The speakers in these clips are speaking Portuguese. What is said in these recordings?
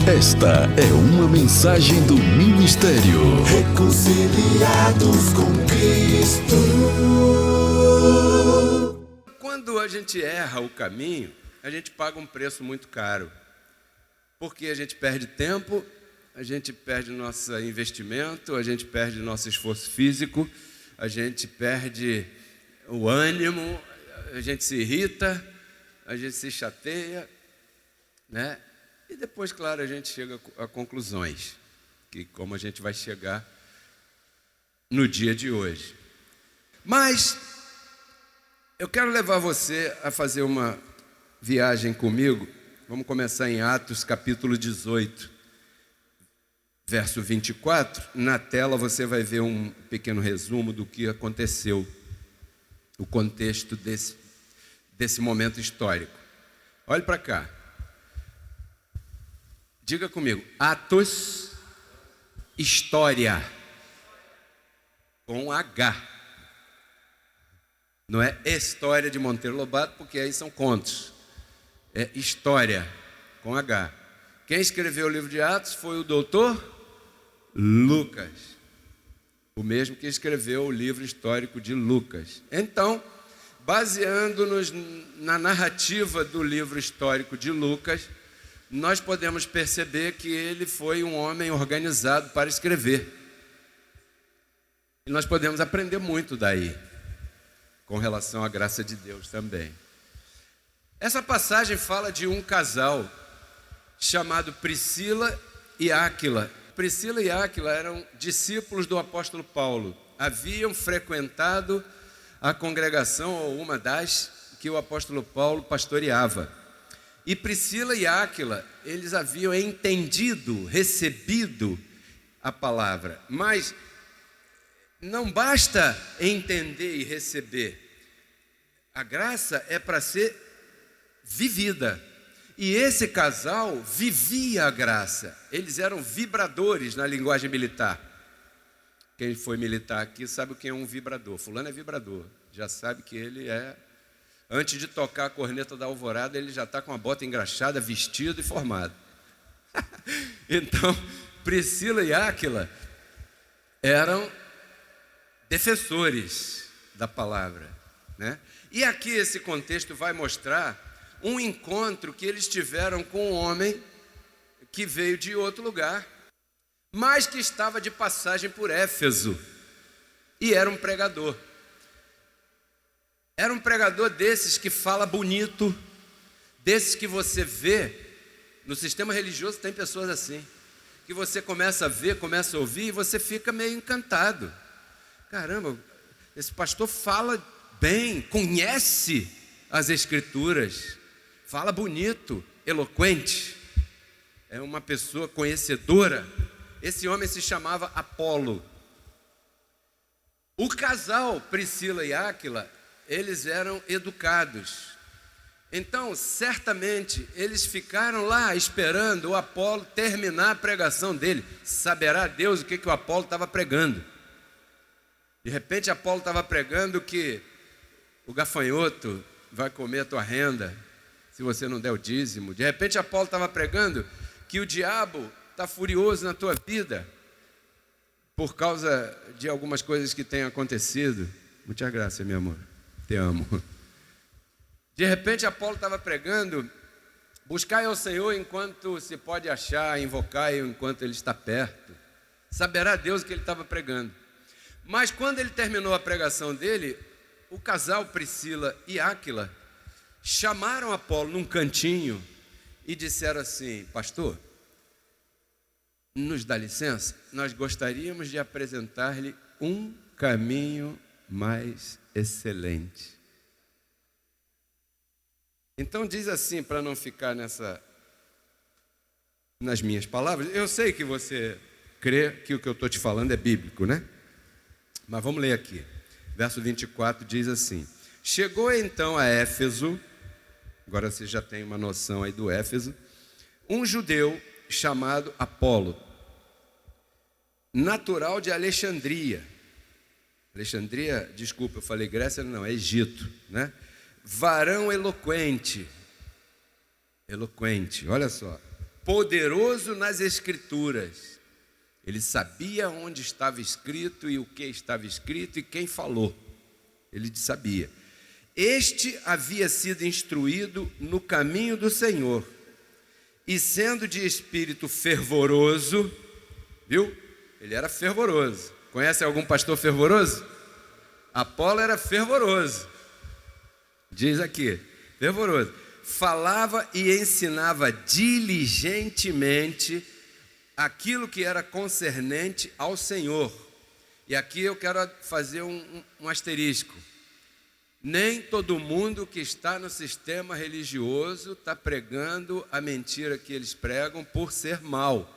Esta é uma mensagem do Ministério Reconciliados com Cristo. Quando a gente erra o caminho, a gente paga um preço muito caro. Porque a gente perde tempo, a gente perde nosso investimento, a gente perde nosso esforço físico, a gente perde o ânimo, a gente se irrita, a gente se chateia, né? E depois, claro, a gente chega a conclusões, que como a gente vai chegar no dia de hoje. Mas eu quero levar você a fazer uma viagem comigo. Vamos começar em Atos capítulo 18, verso 24. Na tela você vai ver um pequeno resumo do que aconteceu, o contexto desse momento histórico. Olhe para cá. Diga comigo, Atos, história, com H. Não é história de Monteiro Lobato, porque aí são contos. É história, com H. Quem escreveu o livro de Atos foi o doutor Lucas, o mesmo que escreveu o livro histórico de Lucas. Então, baseando-nos na narrativa do livro histórico de Lucas, nós podemos perceber que ele foi um homem organizado para escrever. E nós podemos aprender muito daí, com relação à graça de Deus também. Essa passagem fala de um casal chamado Priscila e Áquila. Priscila e Áquila eram discípulos do apóstolo Paulo. Haviam frequentado a congregação, ou uma das, que o apóstolo Paulo pastoreava. E Priscila e Áquila, eles haviam entendido, recebido a palavra. Mas não basta entender e receber. A graça é para ser vivida. E esse casal vivia a graça. Eles eram vibradores na linguagem militar. Quem foi militar aqui sabe o que é um vibrador. Fulano é vibrador. Já sabe que ele é... Antes de tocar a corneta da alvorada, ele já está com a bota engraxada, vestido e formado. Então, Priscila e Áquila eram defensores da palavra, né? E aqui esse contexto vai mostrar um encontro que eles tiveram com um homem que veio de outro lugar, mas que estava de passagem por Éfeso e era um pregador. Era um pregador desses que fala bonito, desses que você vê, no sistema religioso tem pessoas assim, que você começa a ver, começa a ouvir e você fica meio encantado. Caramba, esse pastor fala bem, conhece as escrituras, fala bonito, eloquente, é uma pessoa conhecedora. Esse homem se chamava Apolo. O casal Priscila e Áquila, eles eram educados. Então, certamente, eles ficaram lá esperando o Apolo terminar a pregação dele. Saberá Deus o que o Apolo estava pregando. De repente, Apolo estava pregando que o gafanhoto vai comer a tua renda se você não der o dízimo. De repente, Apolo estava pregando que o diabo está furioso na tua vida por causa de algumas coisas que têm acontecido. Muitas graças, meu amor. Te amo. De repente, Apolo estava pregando: buscai ao Senhor enquanto se pode achar, invocai-o enquanto ele está perto. Saberá Deus o que ele estava pregando. Mas quando ele terminou a pregação dele, o casal Priscila e Áquila chamaram Apolo num cantinho e disseram assim: pastor, nos dá licença? Nós gostaríamos de apresentar-lhe um caminho mais excelente. Então diz assim, para não ficar nas minhas palavras. Eu sei que você crê que o que eu estou te falando é bíblico, né? Mas vamos ler aqui. Verso 24 diz assim: chegou então a Éfeso, agora você já tem uma noção aí do Éfeso, um judeu chamado Apolo, natural de Alexandria. Alexandria, desculpa, eu falei Grécia, não, é Egito, né? Varão eloquente, olha só, poderoso nas Escrituras. Ele sabia onde estava escrito e o que estava escrito e quem falou. Ele sabia. Este havia sido instruído no caminho do Senhor, e sendo de espírito fervoroso, viu? Ele era fervoroso. Conhece algum pastor fervoroso? Apolo era fervoroso. Diz aqui, fervoroso. Falava e ensinava diligentemente aquilo que era concernente ao Senhor. E aqui eu quero fazer um asterisco. Nem todo mundo que está no sistema religioso está pregando a mentira que eles pregam por ser mal.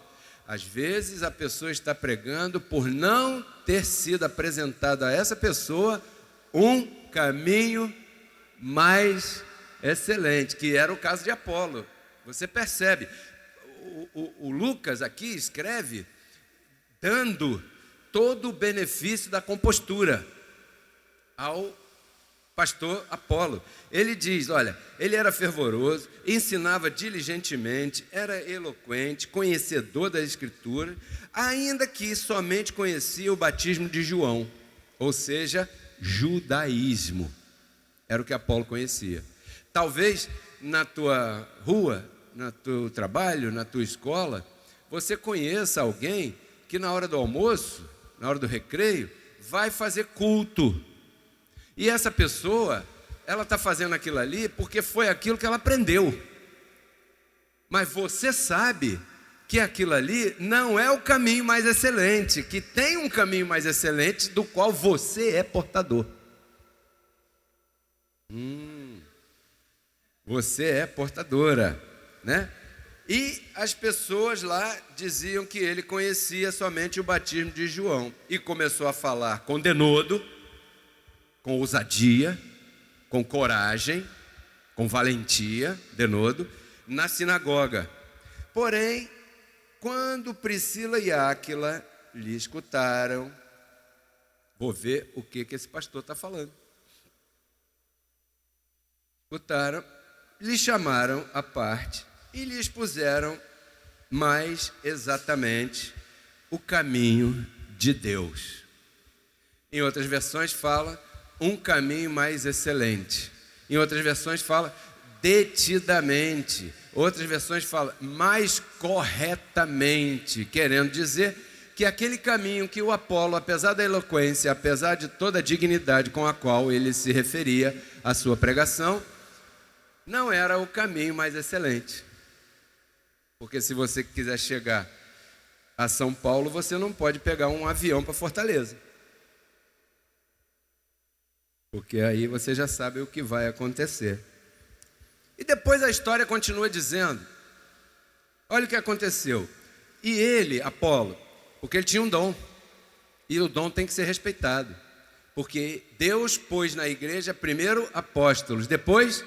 Às vezes a pessoa está pregando por não ter sido apresentado a essa pessoa um caminho mais excelente, que era o caso de Apolo. Você percebe, o Lucas aqui escreve dando todo o benefício da compostura ao pastor Apolo. Ele diz, olha, ele era fervoroso, ensinava diligentemente, era eloquente, conhecedor da Escritura, ainda que somente conhecia o batismo de João, ou seja, judaísmo. Era o que Apolo conhecia. Talvez na tua rua, no teu trabalho, na tua escola, você conheça alguém que na hora do almoço, na hora do recreio, vai fazer culto. E essa pessoa, ela está fazendo aquilo ali porque foi aquilo que ela aprendeu. Mas você sabe que aquilo ali não é o caminho mais excelente, que tem um caminho mais excelente do qual você é portador. Você é portadora, né? E as pessoas lá diziam que ele conhecia somente o batismo de João. E começou a falar com denodo, com ousadia, com coragem, com valentia, denodo, na sinagoga. Porém, quando Priscila e Áquila lhe escutaram, vou ver o que esse pastor está falando. Escutaram, lhe chamaram à parte e lhe expuseram mais exatamente o caminho de Deus. Em outras versões fala um caminho mais excelente. Em outras versões fala detidamente. Outras versões fala mais corretamente, querendo dizer que aquele caminho que o Apolo, apesar da eloquência, apesar de toda a dignidade com a qual ele se referia à sua pregação, não era o caminho mais excelente. Porque se você quiser chegar a São Paulo, você não pode pegar um avião para Fortaleza. Porque aí você já sabe o que vai acontecer. E depois a história continua dizendo, olha o que aconteceu. E ele, Apolo, porque ele tinha um dom, e o dom tem que ser respeitado. Porque Deus pôs na igreja primeiro apóstolos, depois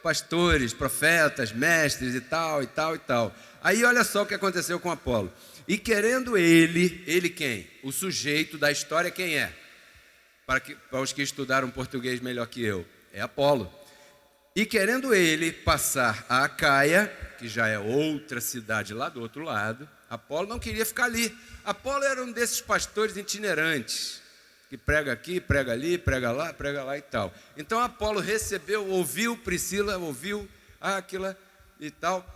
pastores, profetas, mestres e tal, e tal, e tal. Aí olha só o que aconteceu com Apolo. E querendo ele quem? O sujeito da história quem é? Para os que estudaram português melhor que eu, é Apolo. E querendo ele passar a Acaia, que já é outra cidade lá do outro lado, Apolo não queria ficar ali. Apolo era um desses pastores itinerantes, que prega aqui, prega ali, prega lá e tal. Então Apolo recebeu, ouviu Priscila, ouviu Áquila e tal,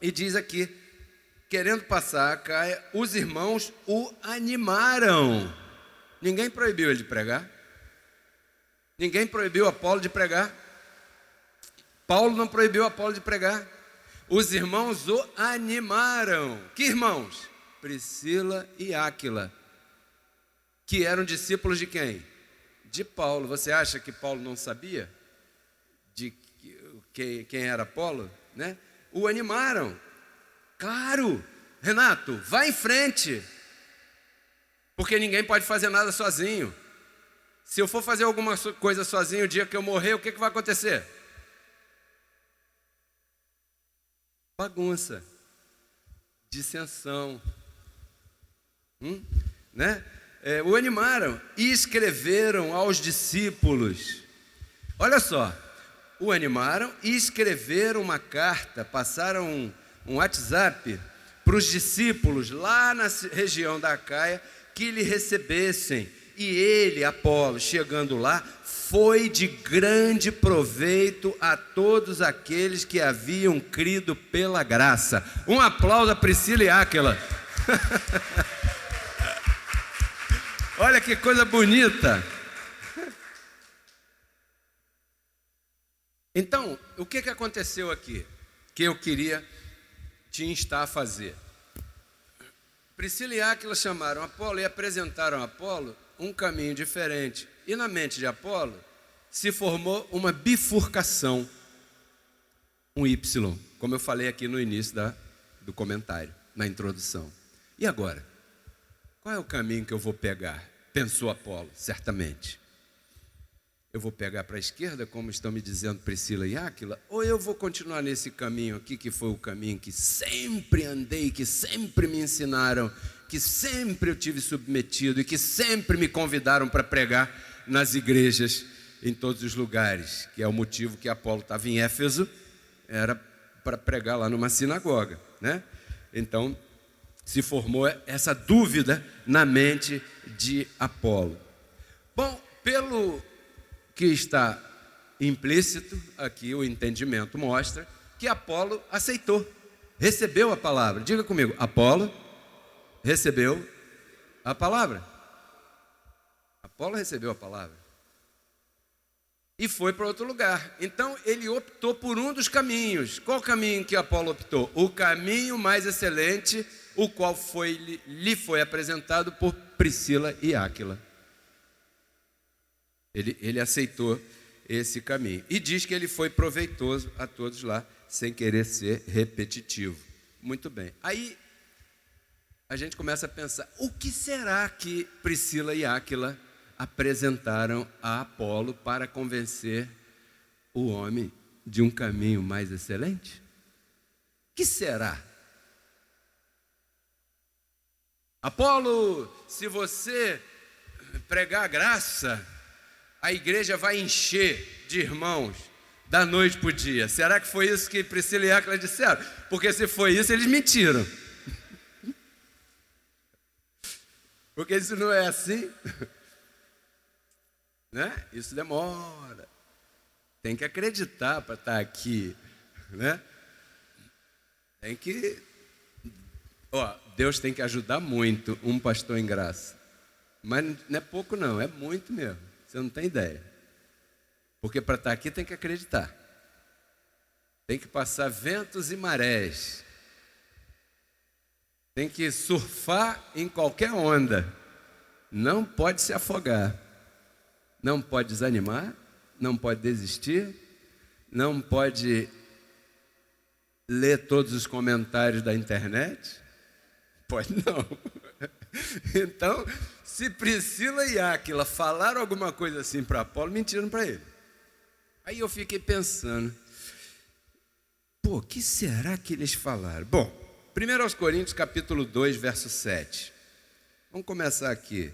e diz aqui, querendo passar a Caia, os irmãos o animaram. Ninguém proibiu ele de pregar. Ninguém proibiu Apolo de pregar. Paulo não proibiu Apolo de pregar. Os irmãos o animaram. Que irmãos? Priscila e Áquila, que eram discípulos de quem? De Paulo. Você acha que Paulo não sabia de quem era Apolo, né? O animaram. Claro, Renato, vai em frente, porque ninguém pode fazer nada sozinho. Se eu for fazer alguma coisa sozinho o dia que eu morrer, o que vai acontecer? Bagunça, dissensão, né? O animaram e escreveram aos discípulos. Olha só, o animaram e escreveram uma carta, passaram um WhatsApp para os discípulos lá na região da Acaia que lhe recebessem. E ele, Apolo, chegando lá, foi de grande proveito a todos aqueles que haviam crido pela graça. Um aplauso a Priscila e Áquila. Olha que coisa bonita. Então, o que aconteceu aqui? Que eu queria te instar a fazer. Priscila e Áquila chamaram Apolo e apresentaram a Apolo um caminho diferente. E na mente de Apolo se formou uma bifurcação, um Y, como eu falei aqui no início do comentário, na introdução. E agora? Qual é o caminho que eu vou pegar? Pensou Apolo, certamente. Eu vou pegar para a esquerda, como estão me dizendo Priscila e Áquila, ou eu vou continuar nesse caminho aqui, que foi o caminho que sempre andei, que sempre me ensinaram, que sempre eu tive submetido e que sempre me convidaram para pregar nas igrejas, em todos os lugares, que é o motivo que Apolo estava em Éfeso, era para pregar lá numa sinagoga, né? Então, se formou essa dúvida na mente de Apolo. Bom, pelo que está implícito aqui, o entendimento mostra que Apolo aceitou, recebeu a palavra. Diga comigo, Apolo recebeu a palavra. Apolo recebeu a palavra e foi para outro lugar. Então ele optou por um dos caminhos. Qual caminho que Apolo optou? O caminho mais excelente, o qual lhe foi apresentado por Priscila e Áquila. Ele aceitou esse caminho e diz que ele foi proveitoso a todos lá, sem querer ser repetitivo. Muito bem. Aí a gente começa a pensar, o que será que Priscila e Áquila apresentaram a Apolo para convencer o homem de um caminho mais excelente? O que será? Apolo, se você pregar a graça, a igreja vai encher de irmãos da noite para o dia. Será que foi isso que Priscila e Áquila disseram? Porque se foi isso, eles mentiram. Porque isso não é assim, né? Isso demora. Tem que acreditar para estar aqui, né? Tem que... Deus tem que ajudar muito um pastor em graça. Mas não é pouco não, é muito mesmo. Você não tem ideia. Porque para estar aqui tem que acreditar. Tem que passar ventos e marés. Tem que surfar em qualquer onda. Não pode se afogar. Não pode desanimar. Não pode desistir. Não pode ler todos os comentários da internet. Pode não. Então, se Priscila e Áquila falaram alguma coisa assim para Apolo, mentiram para ele. Aí eu fiquei pensando, o que será que eles falaram? Bom, 1 Coríntios capítulo 2, verso 7. Vamos começar aqui.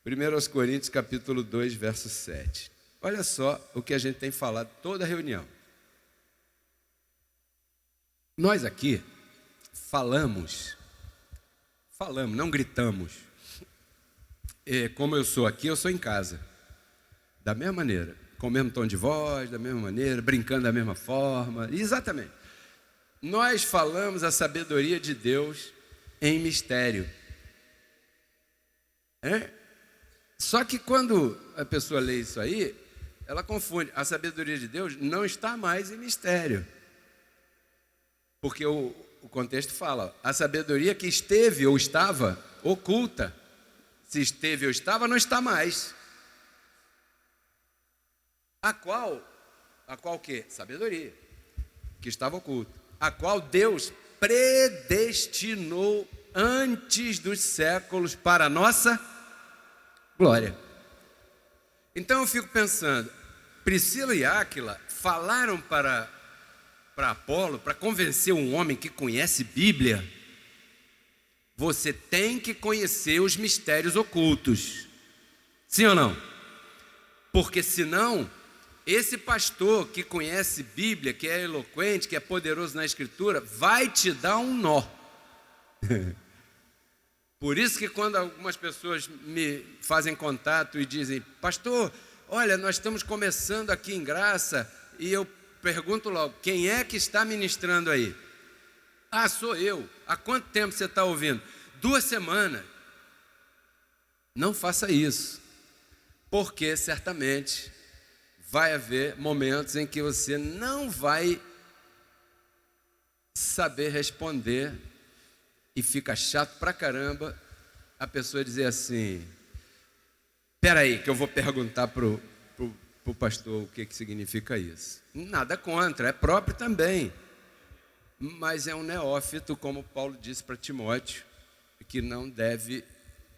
1 Coríntios capítulo 2, verso 7. Olha só o que a gente tem falado toda a reunião. Nós aqui falamos, não gritamos. Como eu sou aqui, eu sou em casa. Da mesma maneira, com o mesmo tom de voz, da mesma maneira, brincando da mesma forma. Exatamente. Nós falamos a sabedoria de Deus em mistério. Só que quando a pessoa lê isso aí, ela confunde. A sabedoria de Deus não está mais em mistério. Porque o contexto fala, a sabedoria que esteve ou estava oculta. Se esteve ou estava, não está mais. A qual o quê? Sabedoria, que estava oculta. A qual Deus predestinou antes dos séculos para a nossa glória. Então eu fico pensando, Priscila e Áquila falaram para Apolo, para convencer um homem que conhece Bíblia, você tem que conhecer os mistérios ocultos. Sim ou não? Porque senão esse pastor que conhece Bíblia, que é eloquente, que é poderoso na Escritura, vai te dar um nó. Por isso que quando algumas pessoas me fazem contato e dizem, pastor, olha, nós estamos começando aqui em Graça, e eu pergunto logo, quem é que está ministrando aí? Ah, sou eu. Há quanto tempo você está ouvindo? 2 semanas. Não faça isso, porque certamente vai haver momentos em que você não vai saber responder e fica chato pra caramba a pessoa dizer assim, espera aí que eu vou perguntar pro pastor o que significa isso. Nada contra, é próprio também, mas é um neófito, como Paulo disse para Timóteo, que não deve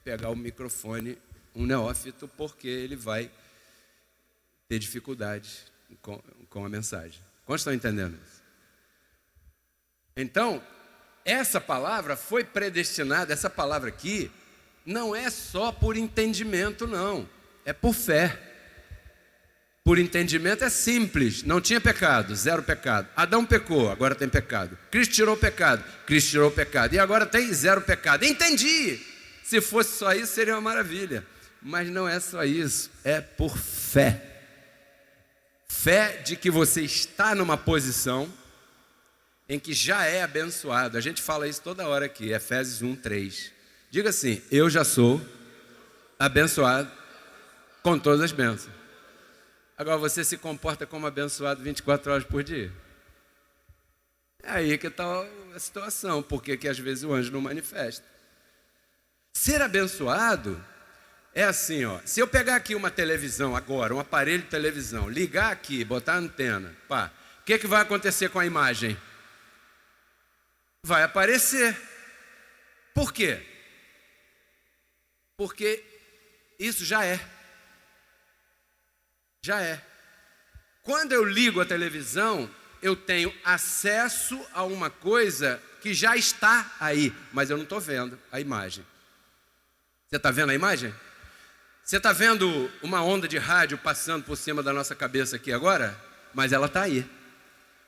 pegar o microfone, um neófito, porque ele vai ter dificuldade com a mensagem. Quantos estão entendendo isso? Então, essa palavra foi predestinada, essa palavra aqui, não é só por entendimento, não. É por fé. Por entendimento é simples. Não tinha pecado, 0 pecado. Adão pecou, agora tem pecado. Cristo tirou o pecado, Cristo tirou o pecado. E agora tem 0 pecado. Entendi! Se fosse só isso, seria uma maravilha. Mas não é só isso, é por fé. Fé de que você está numa posição em que já é abençoado. A gente fala isso toda hora aqui, Efésios 1:3. Diga assim, eu já sou abençoado com todas as bênçãos. Agora você se comporta como abençoado 24 horas por dia? É aí que está a situação, porque que às vezes o anjo não manifesta. Ser abençoado é assim, ó. Se eu pegar aqui uma televisão agora, um aparelho de televisão, ligar aqui, botar a antena, pá, o que vai acontecer com a imagem? Vai aparecer. Por quê? Porque isso já é. Já é. Quando eu ligo a televisão, eu tenho acesso a uma coisa que já está aí, mas eu não estou vendo a imagem. Você está vendo a imagem? Você está vendo uma onda de rádio passando por cima da nossa cabeça aqui agora? Mas ela está aí.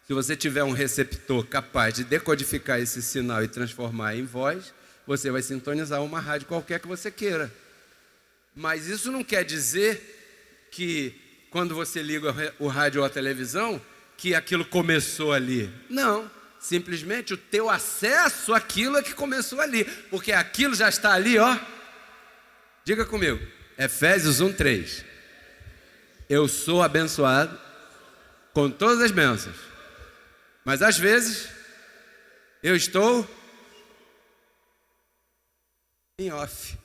Se você tiver um receptor capaz de decodificar esse sinal e transformar em voz, você vai sintonizar uma rádio qualquer que você queira. Mas isso não quer dizer que quando você liga o rádio ou a televisão, que aquilo começou ali. Não, simplesmente o teu acesso àquilo é que começou ali, porque aquilo já está ali, ó. Diga comigo, Efésios 1:3. Eu sou abençoado com todas as bênçãos, mas às vezes eu estou em off.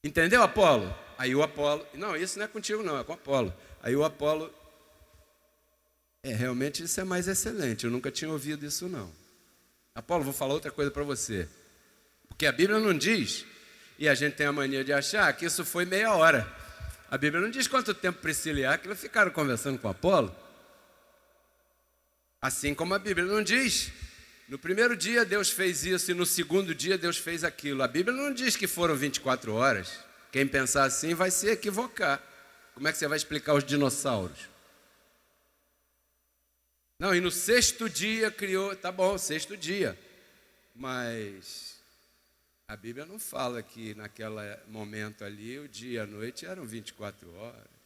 Entendeu, Apolo? Aí o Apolo, não, isso não é contigo não, é com o Apolo. Aí o Apolo, realmente isso é mais excelente, eu nunca tinha ouvido isso não. Apolo, vou falar outra coisa para você. Porque a Bíblia não diz, e a gente tem a mania de achar que isso foi meia hora. A Bíblia não diz quanto tempo Priscila e Áquila ficaram conversando com Apolo. Assim como a Bíblia não diz, no primeiro dia Deus fez isso e no segundo dia Deus fez aquilo. A Bíblia não diz que foram 24 horas. Quem pensar assim vai se equivocar. Como é que você vai explicar os dinossauros? Não, e no 6º dia criou, tá bom, 6º dia. Mas a Bíblia não fala que naquele momento ali, o dia e a noite eram 24 horas.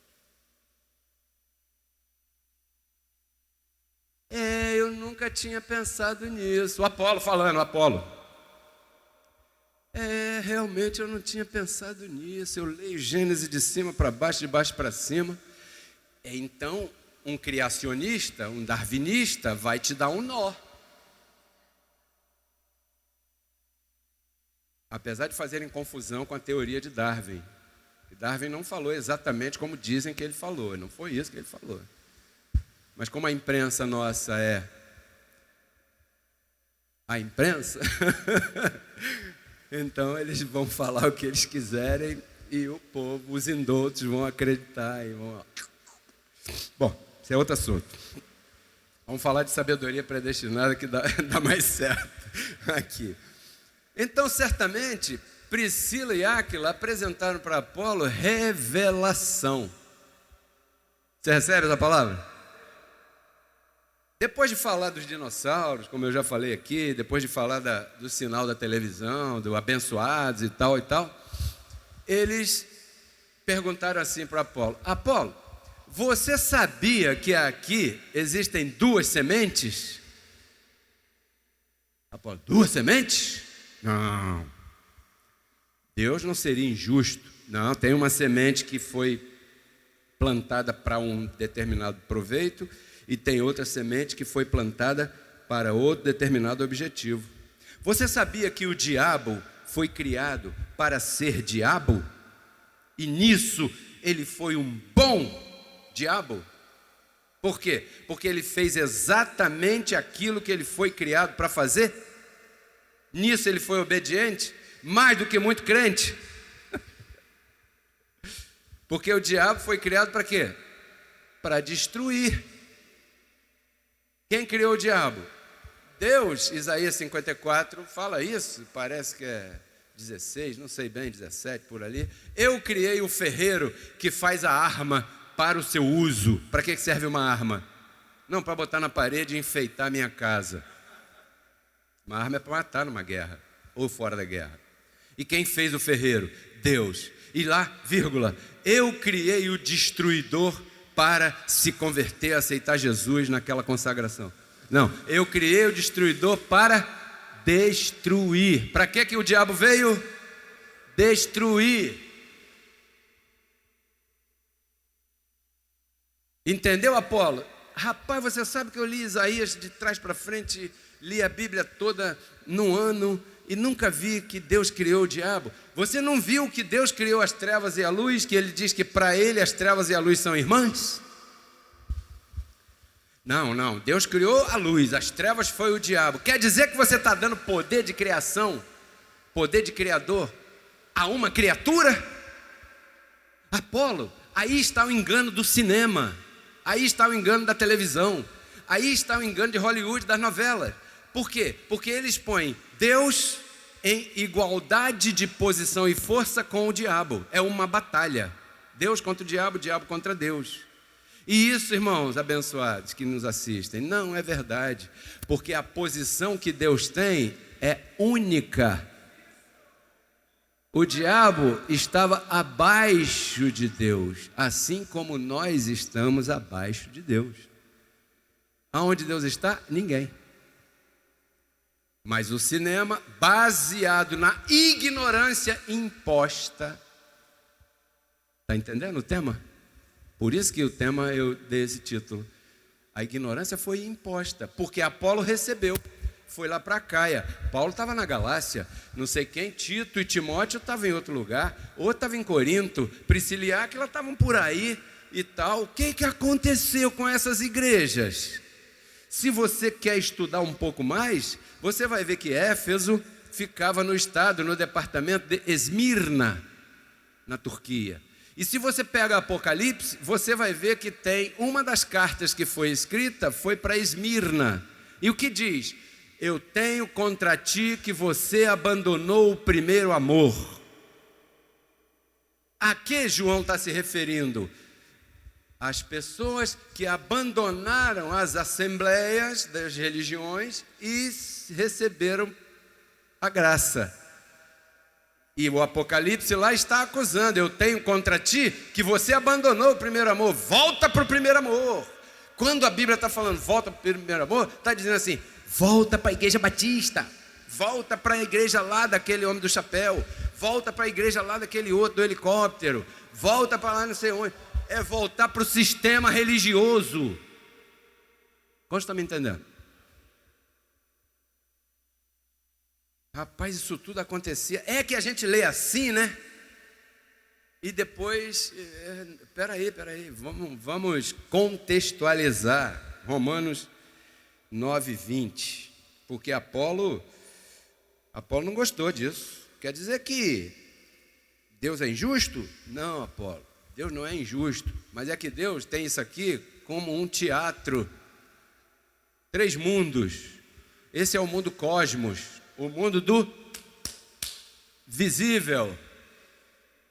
Eu nunca tinha pensado nisso. O Apolo falando, Apolo. Realmente eu não tinha pensado nisso. Eu leio Gênesis de cima para baixo, de baixo para cima. Então, um criacionista, um darwinista, vai te dar um nó. Apesar de fazerem confusão com a teoria de Darwin. Darwin não falou exatamente como dizem que ele falou. Não foi isso que ele falou. Mas como a imprensa nossa é a imprensa, então eles vão falar o que eles quiserem e o povo, os indoutos, vão acreditar e vão... Bom, isso é outro assunto. Vamos falar de sabedoria predestinada que dá mais certo aqui. Então, certamente, Priscila e Áquila apresentaram para Apolo revelação. Você recebe essa palavra? Depois de falar dos dinossauros, como eu já falei aqui, depois de falar do sinal da televisão, do abençoados e tal, eles perguntaram assim para Apolo: Apolo, você sabia que aqui existem 2 sementes? Apolo: 2 sementes? Não. Deus não seria injusto. Não, tem uma semente que foi plantada para um determinado proveito e tem outra semente que foi plantada para outro determinado objetivo. Você sabia que o diabo foi criado para ser diabo? E nisso ele foi um bom diabo? Por quê? Porque ele fez exatamente aquilo que ele foi criado para fazer? Nisso ele foi obediente? Mais do que muito crente? Porque o diabo foi criado para quê? Para destruir. Quem criou o diabo? Deus. Isaías 54 fala isso, parece que é 16, não sei bem, 17 por ali. Eu criei o ferreiro que faz a arma para o seu uso. Para que serve uma arma? Não, para botar na parede e enfeitar a minha casa. Uma arma é para matar numa guerra ou fora da guerra. E quem fez o ferreiro? Deus. E lá, vírgula, eu criei o destruidor para se converter, aceitar Jesus naquela consagração. Não, eu criei o destruidor para destruir. Para que o diabo veio? Destruir. Entendeu, Apolo? Rapaz, você sabe que eu li Isaías de trás para frente, li a Bíblia toda num ano e nunca vi que Deus criou o diabo. Você não viu que Deus criou as trevas e a luz, que ele diz que para ele as trevas e a luz são irmãs? Não, Deus criou a luz, as trevas foi o diabo. Quer dizer que você está dando poder de criação, poder de criador a uma criatura? Apolo, aí está o engano do cinema, aí está o engano da televisão, aí está o engano de Hollywood, das novelas. Por quê? Porque eles põem Deus em igualdade de posição e força com o diabo. É uma batalha. Deus contra o diabo contra Deus. E isso, irmãos abençoados que nos assistem, não é verdade. Porque a posição que Deus tem é única. O diabo estava abaixo de Deus, assim como nós estamos abaixo de Deus. Aonde Deus está? Ninguém. Mas o cinema, baseado na ignorância imposta. Está entendendo o tema? Por isso que o tema eu dei esse título. A ignorância foi imposta, porque Apolo recebeu. Foi lá para Caia. Paulo estava na Galácia. Não sei quem, Tito e Timóteo estavam em outro lugar. Outro estava em Corinto. Priscila e Áquila estavam por aí e tal. O que aconteceu com essas igrejas? Se você quer estudar um pouco mais, você vai ver que Éfeso ficava no estado, no departamento de Esmirna, na Turquia. E se você pega Apocalipse, você vai ver que tem uma das cartas que foi escrita, foi para Esmirna. E o que diz? Eu tenho contra ti que você abandonou o primeiro amor. A que João está se referindo? As pessoas que abandonaram as assembleias das religiões e receberam a graça. E o Apocalipse lá está acusando: eu tenho contra ti que você abandonou o primeiro amor. Volta para o primeiro amor. Quando a Bíblia está falando volta para o primeiro amor, está dizendo assim: volta para a igreja batista, volta para a igreja lá daquele homem do chapéu, volta para a igreja lá daquele outro do helicóptero, volta para lá não sei onde. É voltar para o sistema religioso. Quantos estão me entendendo? Rapaz, isso tudo acontecia. É que a gente lê assim, né? E depois, peraí, vamos contextualizar Romanos 9:20. Porque Apolo não gostou disso. Quer dizer que Deus é injusto? Não, Apolo. Deus não é injusto, mas é que Deus tem isso aqui como um teatro. 3 mundos. Esse é o mundo cosmos, o mundo do visível,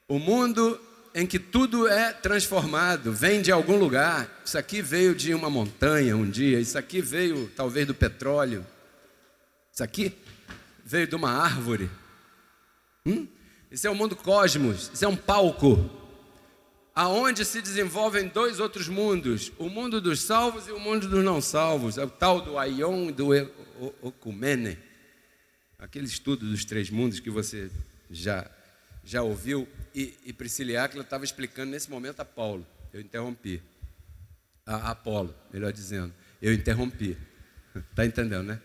o mundo em que tudo é transformado, vem de algum lugar. Isso aqui veio de uma montanha um dia, isso aqui veio talvez do petróleo, isso aqui veio de uma árvore. Isso é o mundo cosmos, isso é um palco, aonde se desenvolvem dois outros mundos, o mundo dos salvos e o mundo dos não salvos, é o tal do Aion e do Okumene, aquele estudo dos três mundos que você já ouviu, e Priscila Áquila estava explicando nesse momento a Paulo, eu interrompi, a Apolo, melhor dizendo, eu interrompi, está entendendo, né?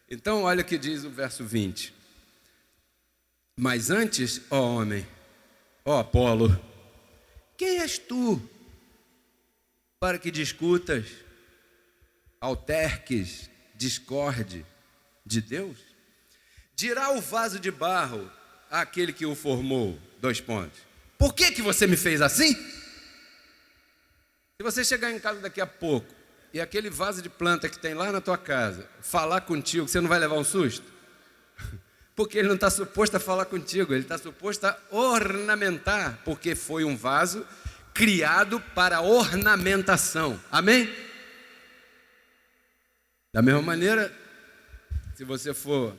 Então olha o que diz o verso 20, mas antes, ó homem, ó Apolo, quem és tu para que discutas, alterques, discorde de Deus? Dirá o vaso de barro àquele que o formou, 2 pontos. Por que você me fez assim? Se você chegar em casa daqui a pouco e aquele vaso de planta que tem lá na tua casa falar contigo, você não vai levar um susto? Porque ele não está suposto a falar contigo, ele está suposto a ornamentar, porque foi um vaso criado para ornamentação. Amém? Da mesma maneira, se você for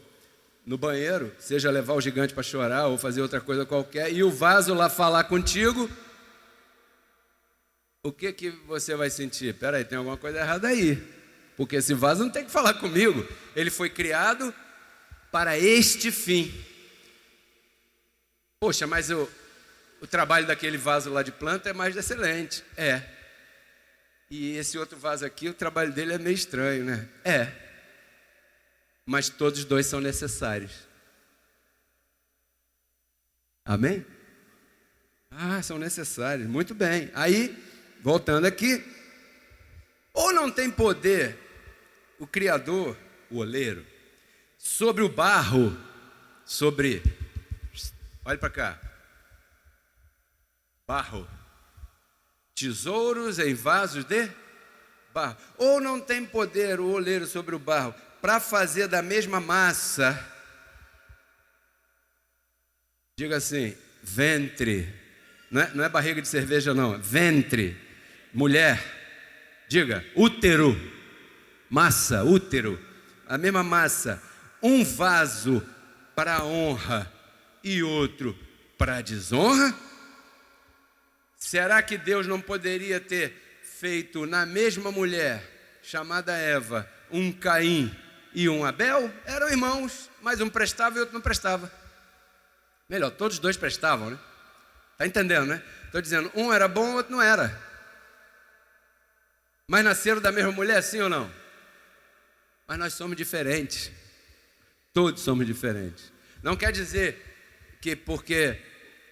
no banheiro, seja levar o gigante para chorar ou fazer outra coisa qualquer, e o vaso lá falar contigo, o que você vai sentir? Espera aí, tem alguma coisa errada aí, porque esse vaso não tem que falar comigo, ele foi criado para este fim. Poxa, mas o trabalho daquele vaso lá de planta é mais excelente. É. E esse outro vaso aqui, o trabalho dele é meio estranho, né? É. Mas todos dois são necessários. Amém? São necessários. Muito bem. Aí, voltando aqui. Ou não tem poder o Criador, o oleiro, sobre o barro, olha para cá, barro, tesouros em vasos de barro. Ou não tem poder o oleiro sobre o barro para fazer da mesma massa, diga assim, ventre, não é barriga de cerveja não, ventre, mulher, diga, útero, massa, útero, a mesma massa, um vaso para a honra e outro para a desonra? Será que Deus não poderia ter feito na mesma mulher, chamada Eva, um Caim e um Abel? Eram irmãos, mas um prestava e outro não prestava. Melhor, todos os dois prestavam, né? Está entendendo, né? Estou dizendo, um era bom, o outro não era. Mas nasceram da mesma mulher, sim ou não? Mas nós somos diferentes. Todos somos diferentes. Não quer dizer que porque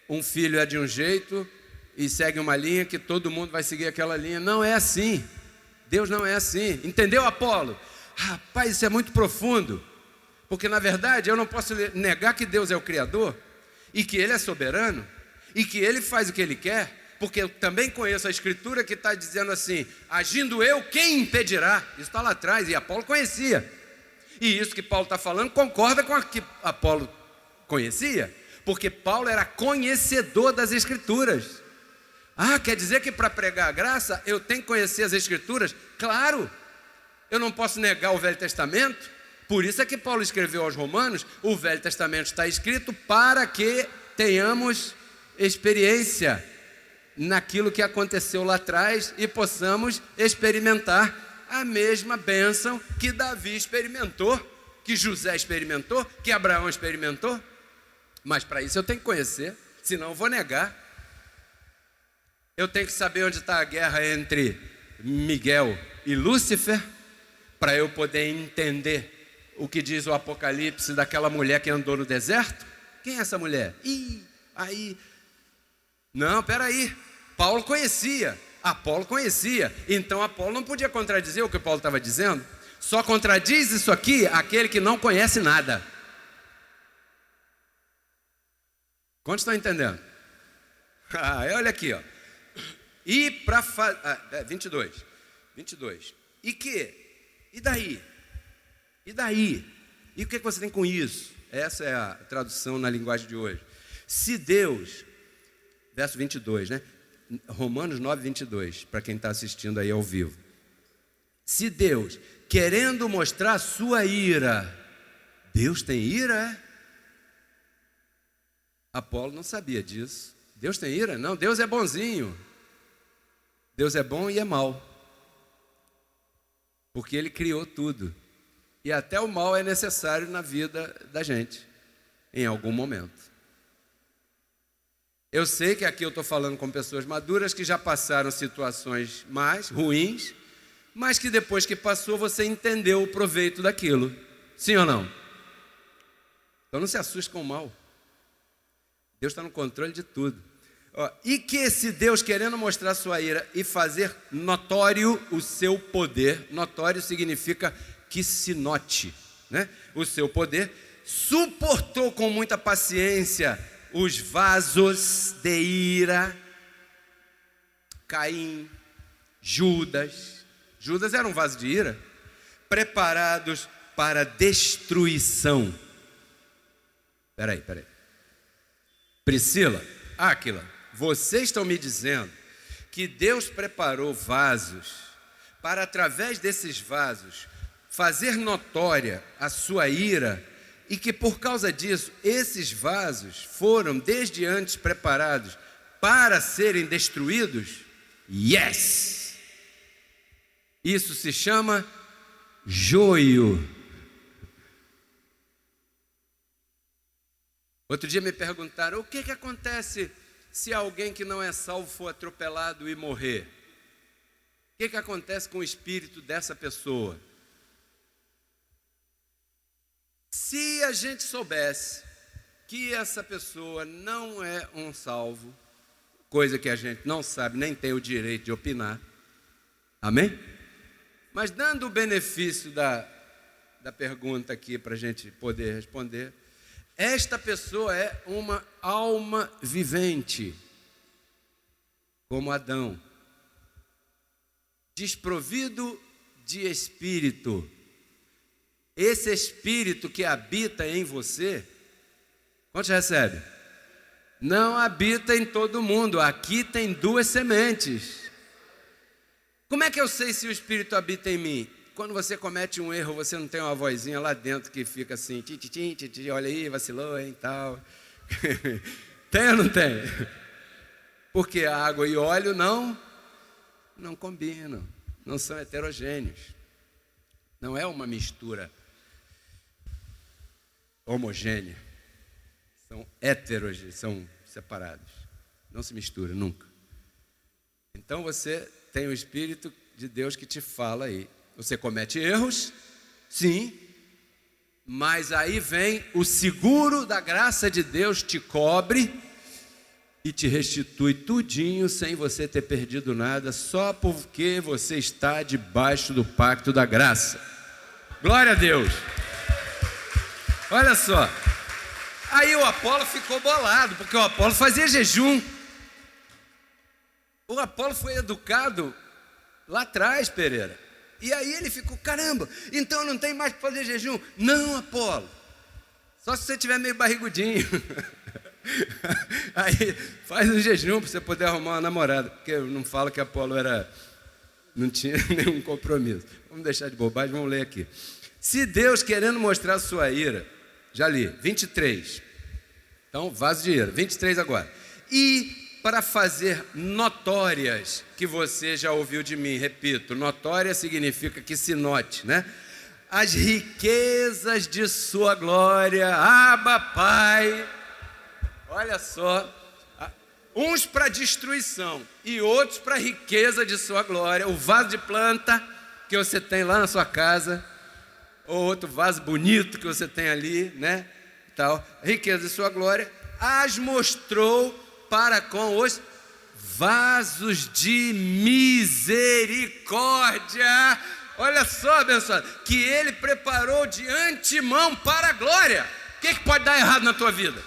um filho é de um jeito e segue uma linha, que todo mundo vai seguir aquela linha. Não é assim. Deus não é assim. Entendeu, Apolo? Rapaz, isso é muito profundo. Porque, na verdade, eu não posso negar que Deus é o Criador e que Ele é soberano e que Ele faz o que Ele quer, porque eu também conheço a Escritura que está dizendo assim, agindo eu, quem impedirá? Isso está lá atrás, e Apolo conhecia. E isso que Paulo está falando concorda com o que Apolo conhecia, porque Paulo era conhecedor das Escrituras. Quer dizer que para pregar a graça eu tenho que conhecer as Escrituras? Claro, eu não posso negar o Velho Testamento. Por isso é que Paulo escreveu aos Romanos, o Velho Testamento está escrito para que tenhamos experiência naquilo que aconteceu lá atrás e possamos experimentar a mesma bênção que Davi experimentou, que José experimentou, que Abraão experimentou. Mas para isso eu tenho que conhecer, senão eu vou negar. Eu tenho que saber onde está a guerra entre Miguel e Lúcifer, para eu poder entender o que diz o Apocalipse daquela mulher que andou no deserto. Quem é essa mulher? Não, peraí, Paulo conhecia, Apolo conhecia, então Apolo não podia contradizer o que Paulo estava dizendo. Só contradiz isso aqui aquele que não conhece nada. Quantos estão entendendo? Olha aqui, ó. E para 22. E daí? E o que você tem com isso? essa é a tradução na linguagem de hoje. Se Deus, verso 22, né? Romanos 9, 22, para quem está assistindo aí ao vivo. Se Deus, querendo mostrar a sua ira, Deus tem ira? Apolo não sabia disso. Deus tem ira? Não, Deus é bonzinho. Deus é bom e é mau. Porque Ele criou tudo. E até o mal é necessário na vida da gente, em algum momento. Eu sei que aqui eu estou falando com pessoas maduras que já passaram situações mais ruins, mas que depois que passou você entendeu o proveito daquilo. Sim ou não? Então não se assuste com o mal. Deus está no controle de tudo. E que esse Deus, querendo mostrar sua ira e fazer notório o seu poder, notório significa que se note, né? O seu poder, suportou com muita paciência os vasos de ira, Caim, Judas. Judas era um vaso de ira, preparados para destruição. Peraí. Priscila, Áquila, vocês estão me dizendo que Deus preparou vasos para, através desses vasos, fazer notória a sua ira, e que por causa disso, esses vasos foram desde antes preparados para serem destruídos? Yes! Isso se chama joio. Outro dia me perguntaram, o que acontece se alguém que não é salvo for atropelado e morrer? O que acontece com o espírito dessa pessoa? Se a gente soubesse que essa pessoa não é um salvo, coisa que a gente não sabe, nem tem o direito de opinar, amém? Mas dando o benefício da pergunta aqui para a gente poder responder, esta pessoa é uma alma vivente, como Adão, desprovido de espírito. Esse espírito que habita em você, quantos recebe? Não habita em todo mundo. Aqui tem duas sementes. Como é que eu sei se o espírito habita em mim? Quando você comete um erro, você não tem uma vozinha lá dentro que fica assim, titi, olha aí, vacilou, hein, tal. Tem ou não tem? Porque a água e óleo não combinam, não são heterogêneos. Não é uma mistura homogênea. São heterogêneos, são separados. Não se mistura nunca. Então você tem o Espírito de Deus que te fala aí. Você comete erros, sim, mas aí vem o seguro da graça de Deus, te cobre e te restitui tudinho sem você ter perdido nada, só porque você está debaixo do pacto da graça. Glória a Deus. Olha só. Aí o Apolo ficou bolado, porque o Apolo fazia jejum. O Apolo foi educado lá atrás, Pereira. E aí ele ficou, caramba, então não tem mais que fazer jejum? Não, Apolo. Só se você tiver meio barrigudinho. Aí faz um jejum para você poder arrumar uma namorada. Porque eu não falo que Apolo não tinha nenhum compromisso. Vamos deixar de bobagem, vamos ler aqui. Se Deus, querendo mostrar sua ira, já li, 23. Então, vaso de ira, 23 agora. E para fazer notórias, que você já ouviu de mim, repito, notória significa que se note, né? As riquezas de sua glória, Abba, Pai. Olha só, uns para destruição e outros para riqueza de sua glória. O vaso de planta que você tem lá na sua casa, ou outro vaso bonito que você tem ali, né? Tal, riqueza de sua glória, as mostrou para com os vasos de misericórdia. Olha só, abençoado, que Ele preparou de antemão para a glória. O que pode dar errado na tua vida?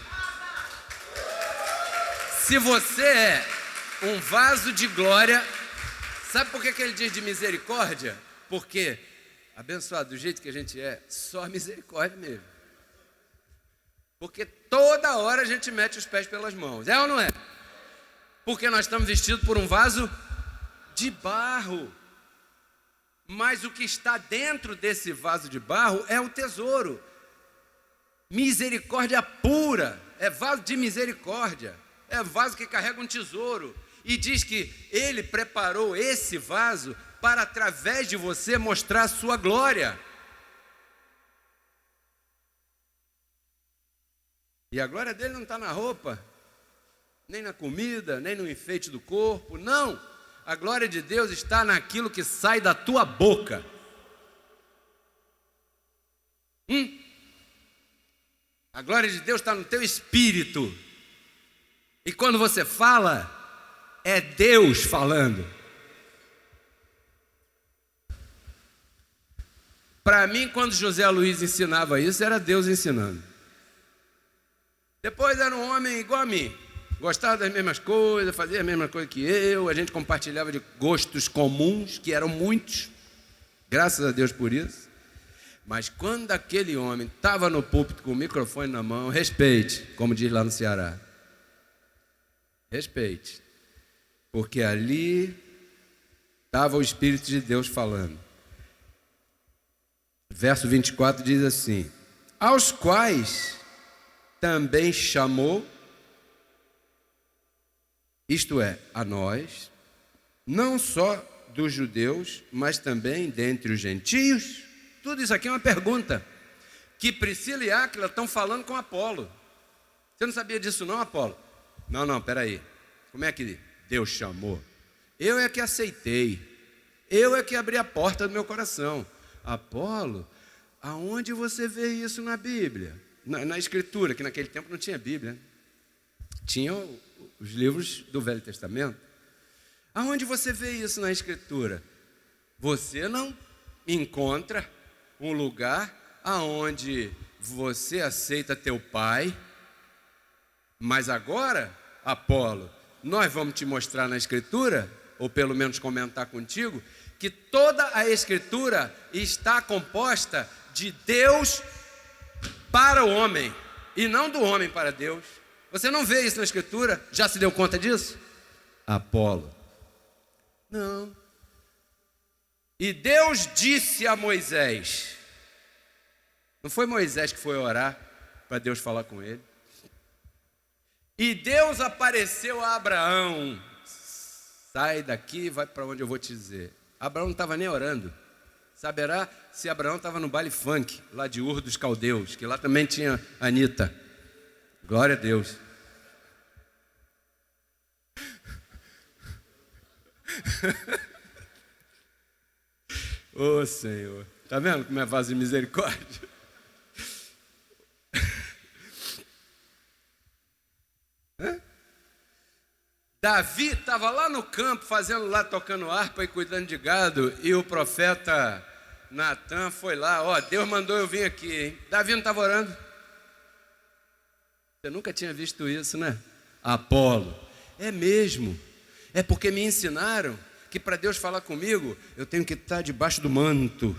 Se você é um vaso de glória, sabe por que Ele diz de misericórdia? Porque, abençoado, do jeito que a gente é, só misericórdia mesmo. Porque toda hora a gente mete os pés pelas mãos. É ou não é? Porque nós estamos vestidos por um vaso de barro. Mas o que está dentro desse vaso de barro é o tesouro. Misericórdia pura. É vaso de misericórdia. É vaso que carrega um tesouro. E diz que Ele preparou esse vaso para, através de você, mostrar a sua glória. E a glória dele não está na roupa, nem na comida, nem no enfeite do corpo. Não. A glória de Deus está naquilo que sai da tua boca. A glória de Deus está no teu espírito. E quando você fala, é Deus falando. Para mim, quando José Luiz ensinava isso, era Deus ensinando. Depois era um homem igual a mim. Gostava das mesmas coisas, fazia a mesma coisa que eu. A gente compartilhava de gostos comuns, que eram muitos. Graças a Deus por isso. Mas quando aquele homem estava no púlpito com o microfone na mão, respeite, como diz lá no Ceará. Respeite. Porque ali estava o Espírito de Deus falando. Verso 24 diz assim: aos quais também chamou, isto é, a nós, não só dos judeus, mas também dentre os gentios. Tudo isso aqui é uma pergunta que Priscila e Áquila estão falando com Apolo. Você não sabia disso não, Apolo? Não, peraí. Como é que Deus chamou? Eu é que aceitei. Eu é que abri a porta do meu coração. Apolo, aonde você vê isso na Bíblia? Na Escritura, que naquele tempo não tinha Bíblia. Tinha os livros do Velho Testamento. Aonde você vê isso na Escritura? Você não encontra um lugar aonde você aceita teu pai, mas agora, Apolo, nós vamos te mostrar na Escritura, ou pelo menos comentar contigo, que toda a Escritura está composta de Deus para o homem, e não do homem para Deus. Você não vê isso na Escritura? Já se deu conta disso? Apolo. Não. E Deus disse a Moisés. Não foi Moisés que foi orar para Deus falar com ele? E Deus apareceu a Abraão. Sai daqui e vai para onde eu vou te dizer. Abraão não estava nem orando. Saberá se Abraão estava no baile funk, lá de Ur dos Caldeus, que lá também tinha Anitta. Glória a Deus. Ô Senhor, está vendo como é vaso de misericórdia? Davi estava lá no campo, tocando harpa e cuidando de gado, e o profeta Natan foi lá, Deus mandou eu vir aqui, hein? Davi não estava orando? Você nunca tinha visto isso, né? Apolo, é mesmo, é porque me ensinaram que para Deus falar comigo, eu tenho que estar debaixo do manto.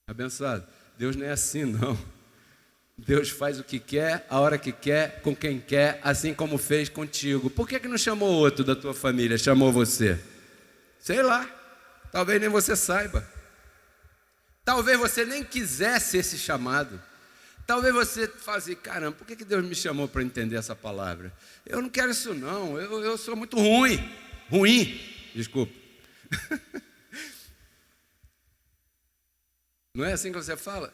Abençoado, Deus não é assim não. Deus faz o que quer, a hora que quer, com quem quer, assim como fez contigo. Por que não chamou outro da tua família, chamou você? Sei lá, talvez nem você saiba. Talvez você nem quisesse esse chamado. Talvez você fale assim, caramba, por que Deus me chamou para entender essa palavra? Eu não quero isso não, eu sou muito ruim, desculpa. Não é assim que você fala?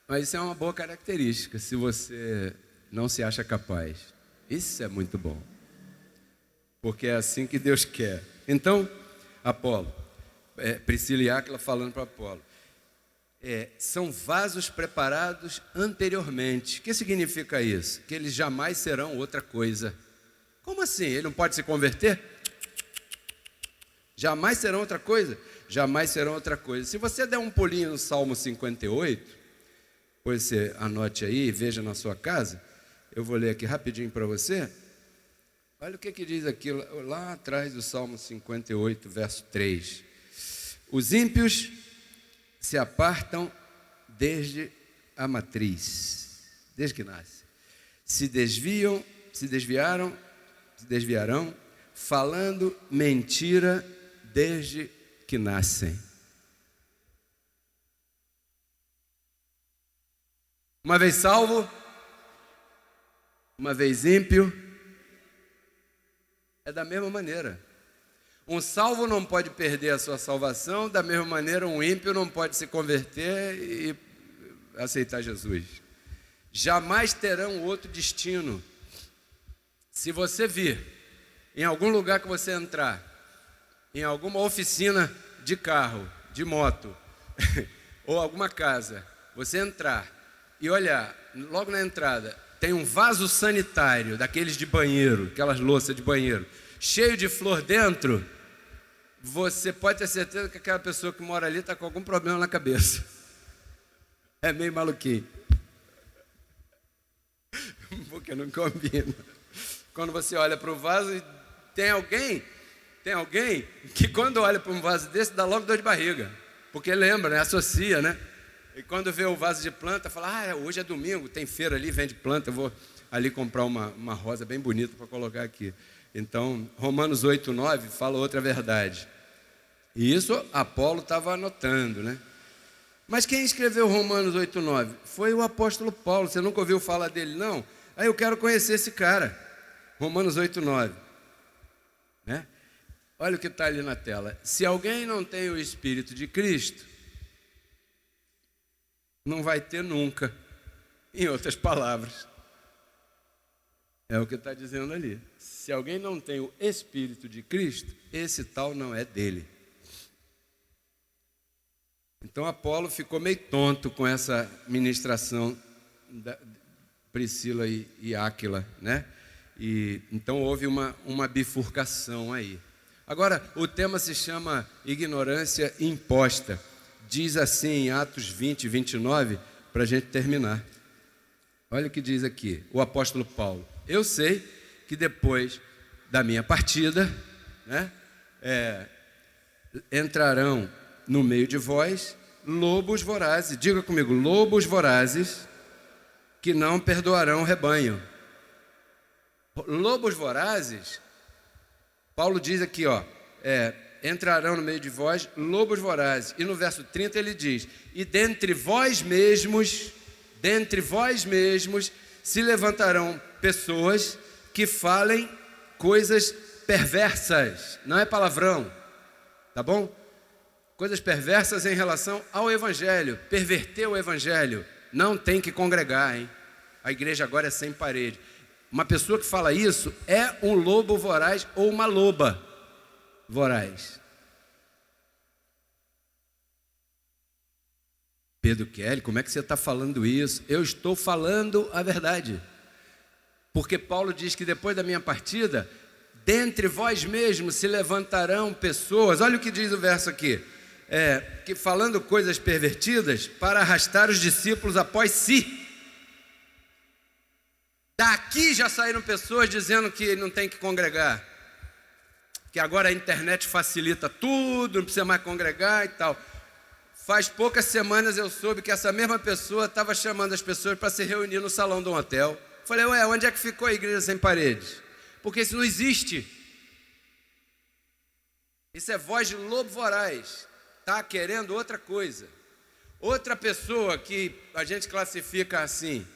Mas isso é uma boa característica, se você não se acha capaz. Isso é muito bom. Porque é assim que Deus quer. Então, Apolo, Priscila e Áquila falando para Apolo. São vasos preparados anteriormente. O que significa isso? Que eles jamais serão outra coisa. Como assim? Ele não pode se converter? Jamais serão outra coisa? Jamais serão outra coisa. Se você der um pulinho no Salmo 58... Depois você anote aí, veja na sua casa. Eu vou ler aqui rapidinho para você. Olha o que diz aqui lá atrás do Salmo 58, verso 3. Os ímpios se apartam desde a matriz, desde que nasce. Se desviarão, falando mentira desde que nascem. Uma vez salvo, uma vez ímpio, é da mesma maneira. Um salvo não pode perder a sua salvação, da mesma maneira um ímpio não pode se converter e aceitar Jesus. Jamais terão outro destino. Se você vir em algum lugar que você entrar, em alguma oficina de carro, de moto, ou alguma casa, você entrar e olhar, logo na entrada, tem um vaso sanitário, daqueles de banheiro, aquelas louças de banheiro, cheio de flor dentro, você pode ter certeza que aquela pessoa que mora ali está com algum problema na cabeça. É meio maluquinho. Porque não combina. Quando você olha para o vaso, tem alguém que quando olha para um vaso desse, dá logo dor de barriga. Porque lembra, né? Associa, né? E quando vê o vaso de planta, fala, hoje é domingo, tem feira ali, vende planta, eu vou ali comprar uma rosa bem bonita para colocar aqui. Então, Romanos 8:9 fala outra verdade. E isso Apolo estava anotando, né? Mas quem escreveu Romanos 8:9? Foi o apóstolo Paulo. Você nunca ouviu falar dele, não? Aí eu quero conhecer esse cara. Romanos 8:9. Né? Olha o que está ali na tela. Se alguém não tem o Espírito de Cristo, não vai ter nunca. Em outras palavras. É o que está dizendo ali. Se alguém não tem o Espírito de Cristo, esse tal não é dele. Então Apolo ficou meio tonto com essa ministração da Priscila e Áquila, né? E então houve uma bifurcação aí. Agora, o tema se chama ignorância imposta. Diz assim em Atos 20, 29, para a gente terminar. Olha o que diz aqui, o apóstolo Paulo. Eu sei que depois da minha partida, né, entrarão no meio de vós lobos vorazes. Diga comigo, lobos vorazes que não perdoarão o rebanho. Lobos vorazes, Paulo diz aqui, entrarão no meio de vós lobos vorazes. E no verso 30 ele diz, e dentre vós mesmos se levantarão pessoas que falem coisas perversas. Não é palavrão, tá bom? Coisas perversas em relação ao Evangelho. Perverter o Evangelho. Não tem que congregar, hein? A igreja agora é sem parede. Uma pessoa que fala isso é um lobo voraz ou uma loba voraz. Pedro Kelly, como é que você está falando isso? Eu estou falando a verdade. Porque Paulo diz que depois da minha partida, dentre vós mesmos se levantarão pessoas. Olha o que diz o verso aqui. Que falando coisas pervertidas para arrastar os discípulos após si. Daqui já saíram pessoas dizendo que não tem que congregar, que agora a internet facilita tudo, não precisa mais congregar e tal. Faz poucas semanas eu soube que essa mesma pessoa estava chamando as pessoas para se reunir no salão de um hotel. Falei, onde é que ficou a igreja sem paredes? Porque isso não existe. Isso é voz de lobo voraz. Está querendo outra coisa. Outra pessoa que a gente classifica assim,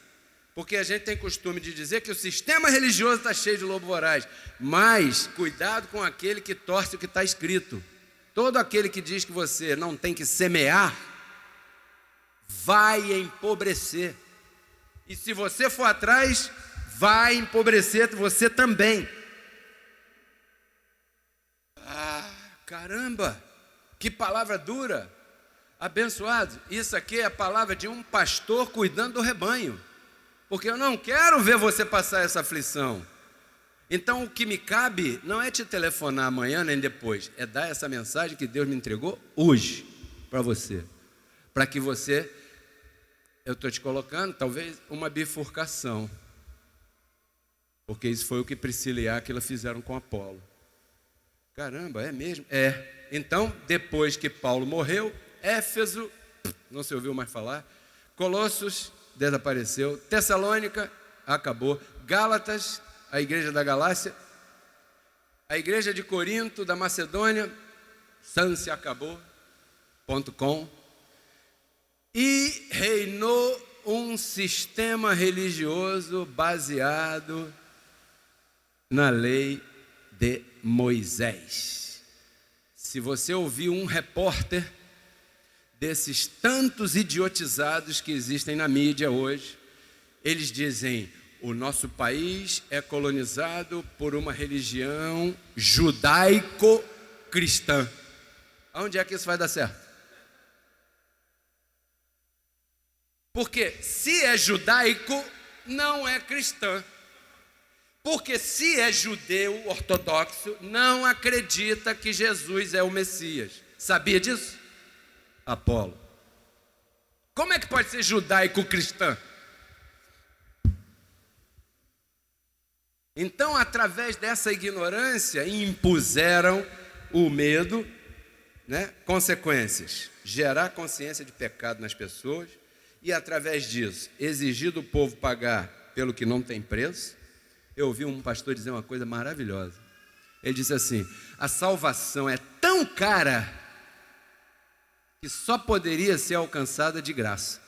porque a gente tem costume de dizer que o sistema religioso está cheio de lobo voraz. Mas cuidado com aquele que torce o que está escrito. Todo aquele que diz que você não tem que semear, vai empobrecer. E se você for atrás, vai empobrecer você também. Caramba, que palavra dura. Abençoado, isso aqui é a palavra de um pastor cuidando do rebanho. Porque eu não quero ver você passar essa aflição. Então o que me cabe não é te telefonar amanhã nem depois, é dar essa mensagem que Deus me entregou hoje para você. Para que você, eu estou te colocando talvez uma bifurcação. Porque isso foi o que Priscila e Áquila fizeram com Apolo. Caramba, é mesmo? Então, depois que Paulo morreu, Éfeso, não se ouviu mais falar, Colossos, desapareceu. Tessalônica, acabou. Gálatas, a igreja da Galácia. A igreja de Corinto, da Macedônia, Sância acabou. .com. E reinou um sistema religioso baseado na lei de Moisés. Se você ouvir um repórter desses tantos idiotizados que existem na mídia hoje, eles dizem: o nosso país é colonizado por uma religião judaico-cristã. Aonde é que isso vai dar certo? Porque se é judaico, não é cristã. Porque se é judeu ortodoxo, não acredita que Jesus é o Messias. Sabia disso? Apolo. Como é que pode ser judaico-cristã? Então, através dessa ignorância, impuseram o medo, né? Consequências: gerar consciência de pecado nas pessoas e, através disso, exigir do povo pagar pelo que não tem preço. Eu ouvi um pastor dizer uma coisa maravilhosa. Ele disse assim: a salvação é tão cara que só poderia ser alcançada de graça.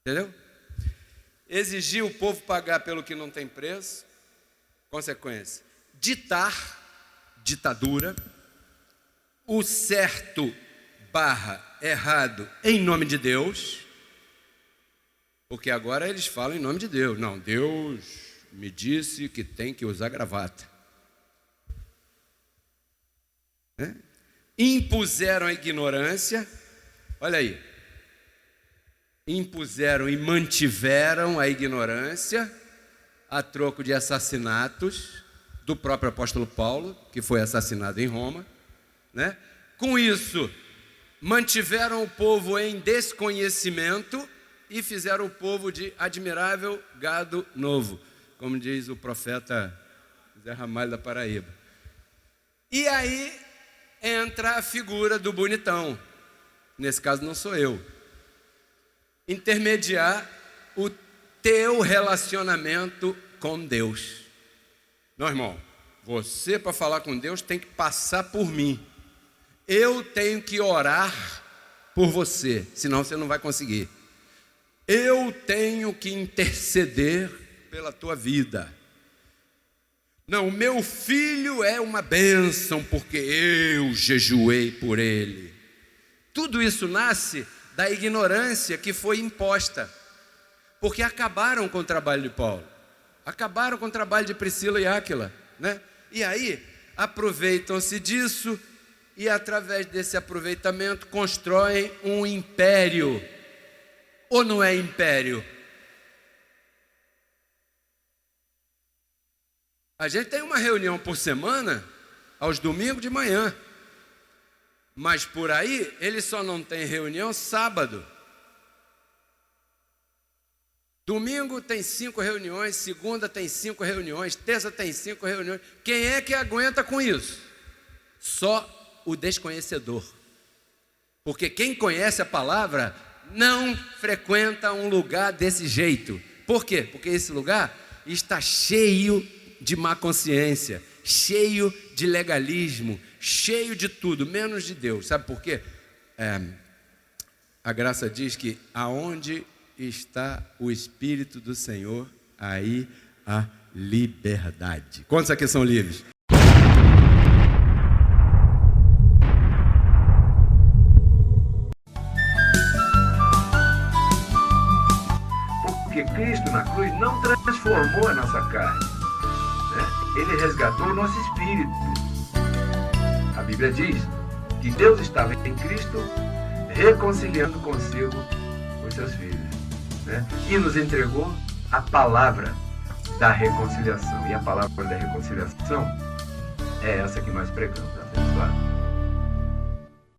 Entendeu? Exigir o povo pagar pelo que não tem preço. Consequência: ditadura, o certo / errado em nome de Deus, porque agora eles falam em nome de Deus. Não, Deus me disse que tem que usar gravata. Impuseram a ignorância, olha aí, impuseram e mantiveram a ignorância a troco de assassinatos do próprio apóstolo Paulo, que foi assassinado em Roma, né? Com isso, mantiveram o povo em desconhecimento e fizeram o povo de admirável gado novo, como diz o profeta Zé Ramalho da Paraíba. E aí entra a figura do bonitão, nesse caso não sou eu, intermediar o teu relacionamento com Deus. Não, irmão, você, para falar com Deus, tem que passar por mim. Eu tenho que orar por você, senão você não vai conseguir. Eu tenho que interceder pela tua vida. Não, meu filho é uma bênção porque eu jejuei por ele. Tudo isso nasce da ignorância que foi imposta, porque acabaram com o trabalho de Paulo, acabaram com o trabalho de Priscila e Áquila, né? E aí aproveitam-se disso e, através desse aproveitamento, constroem um império. Ou não é império? A gente tem uma reunião por semana, aos domingos de manhã. Mas por aí, eles só não têm reunião sábado. Domingo tem 5 reuniões, segunda tem 5 reuniões, terça tem 5 reuniões. Quem é que aguenta com isso? Só o desconhecedor. Porque quem conhece a palavra não frequenta um lugar desse jeito. Por quê? Porque esse lugar está cheio de má consciência, cheio de legalismo, cheio de tudo, menos de Deus. Sabe por quê? A graça diz que aonde está o Espírito do Senhor, aí há liberdade. Quantos aqui são livres? Porque Cristo na cruz não transformou a nossa carne, né? Ele resgatou o nosso espírito. A Bíblia diz que Deus estava em Cristo reconciliando consigo os seus filhos, né? E nos entregou a palavra da reconciliação. E a palavra da reconciliação é essa que nós pregamos, abençoado.